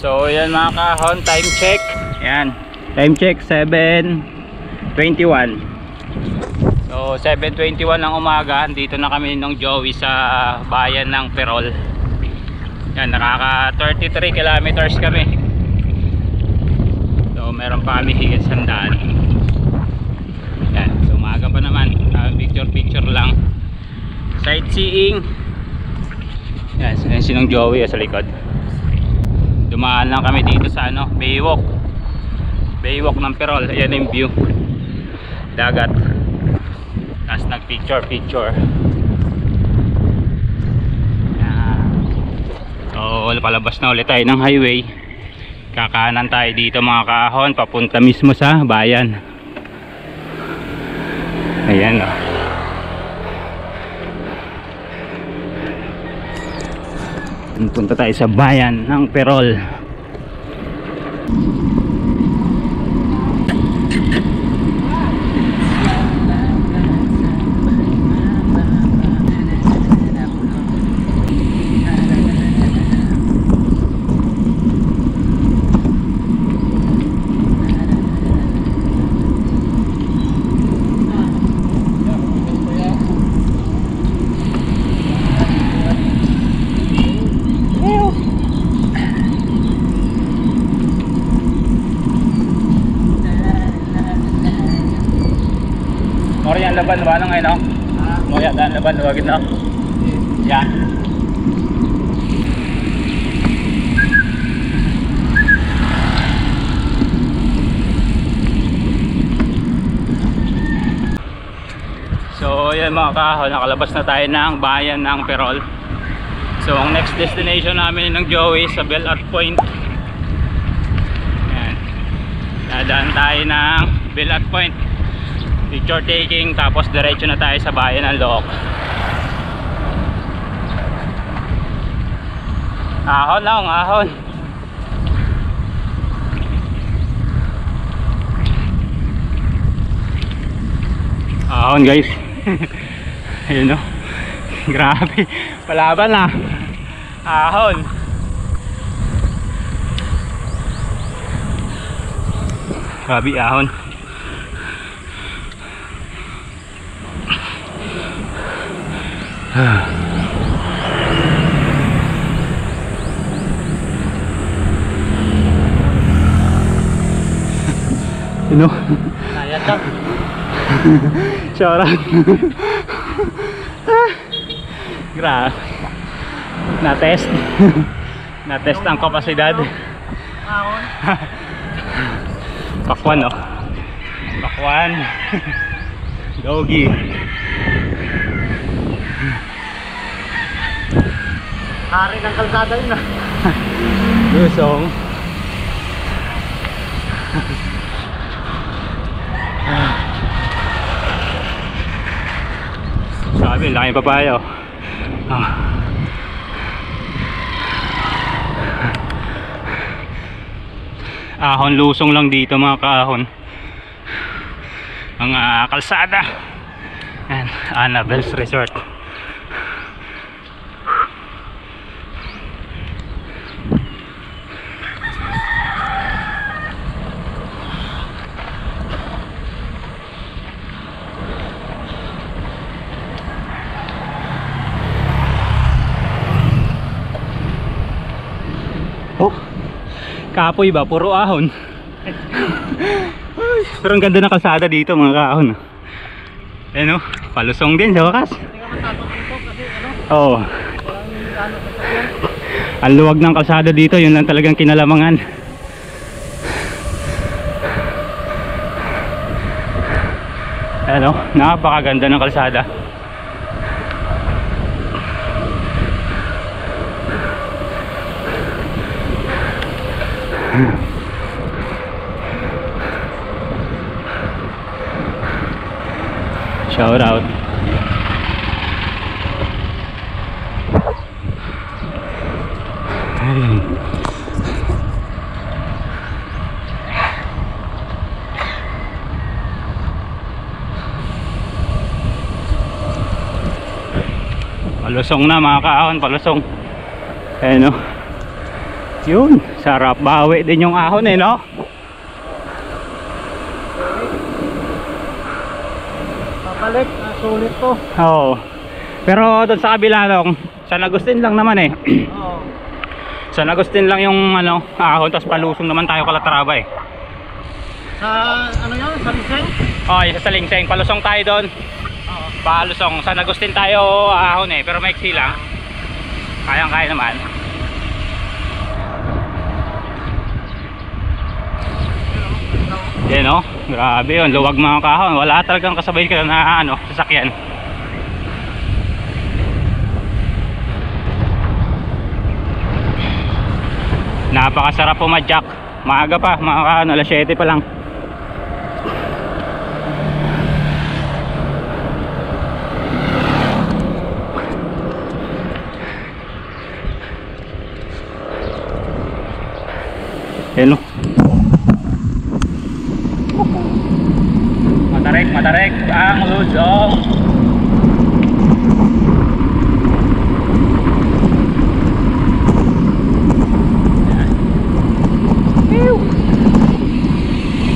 So yan mga kahon, time check. Yan, time check 7:21. So 7:21 ng umaga, dito na kami ng Joey sa bayan ng Perol. Yan, nakaka 33 kilometers kami. So meron pa kami higit 100. Yan, so umaga pa naman, picture lang, sightseeing. Yan, sinong Joey sa likod. Dumaan lang kami dito sa Baywalk ng Perol. Ayan yung view, dagat, tapos nag picture. So palabas na ulit tayo ng highway. Kakanan tayo dito mga kahon, papunta mismo sa bayan. Ayan o. Punta tayo sa bayan ng Perol. Moriyan laban ba nang ngayon? Moriyan dan laban wagid na. Yan. So yan mga kahon, nakalabas na tayo ng bayan ng Perol. So ang next destination namin ng Joey sa Bel Art Point. Yan. Dadaan tayo ng Bel Art Point, picture taking, tapos diretso na tayo sa bayan ng Look. Ahon lang, ahon. Ahon guys. Ayun o. Grabe, palaban na. Ahon. Grabe, ahon. Ano? Nayat lang. Shout-out. Grabe. Na-test. Na-test ang kapasidad. Pakwan oh. Pakwan. Doggy. Hari ng kalsada yun ah. Lusong. Sabi, laki papayo. Ahon lusong lang dito mga kaahon. Ang kalsada. And Annabel's Resort. Oh, kapoy ba? Puro ahon. Pero ang ganda na kalsada dito mga kaahon. Ayan o, palusong din sa wakas. Oo. Ang luwag ng kalsada dito, yun lang talagang kinalamangan. Ayan o, napakaganda ng kalsada. Shout out. Ay. Palusong na mga kaahon, palusong. Ayan o. Yun, sarap. Bawi din yung ahon eh, no? Babalik, sulit to. Oo. Pero doon sa kabila lang, San Agustin lang naman eh. Oo. San Agustin lang yung ano, ahon, tapos palusong naman tayo Calatrava eh. Sa ano yun? Sa Liseng? Oh, isa sa Lingseng, palusong tayo doon. Oo. Palusong, San Agustin tayo ahon eh, pero maiksi lang. Kayang-kaya naman. Yan oh, grabe yun, luwag mga kahon. Wala talagang kasabay ka na ano, sasakyan. Napakasarap pumadyak. Maaga pa, mga kahon, alas 7 pa lang. Yan oh. Matarik ang luzong.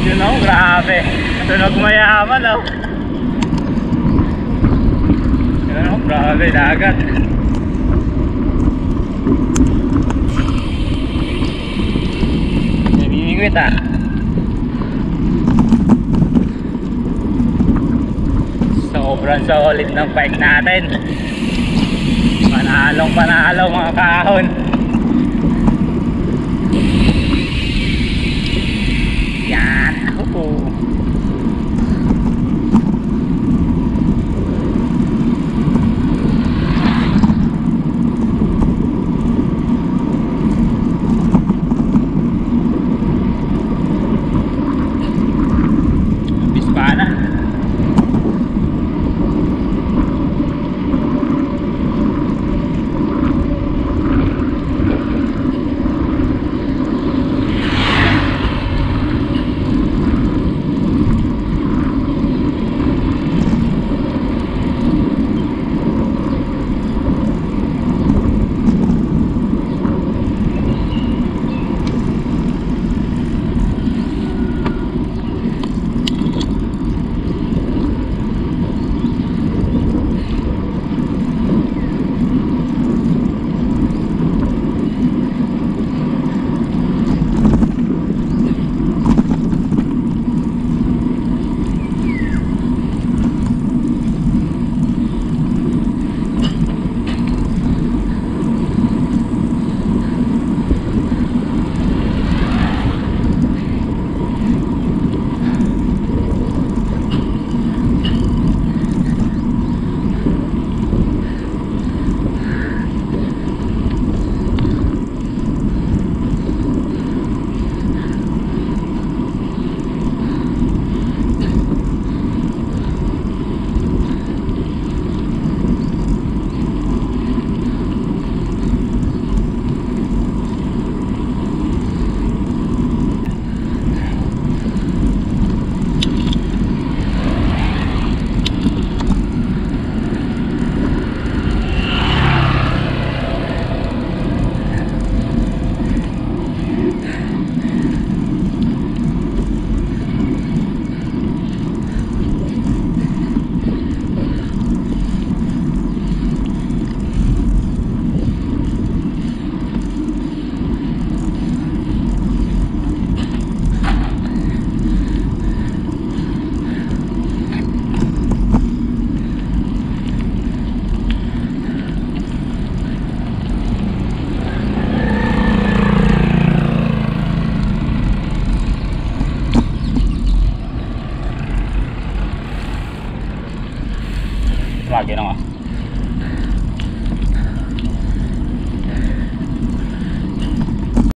Yun o, grabe. Tunog mayaman o. Yun o, grabe, dagat. Namimingwit ah. Sobrang solid ng bike natin. Panalong panalo mga kahon. Yan. Bispana. Lagi na nga.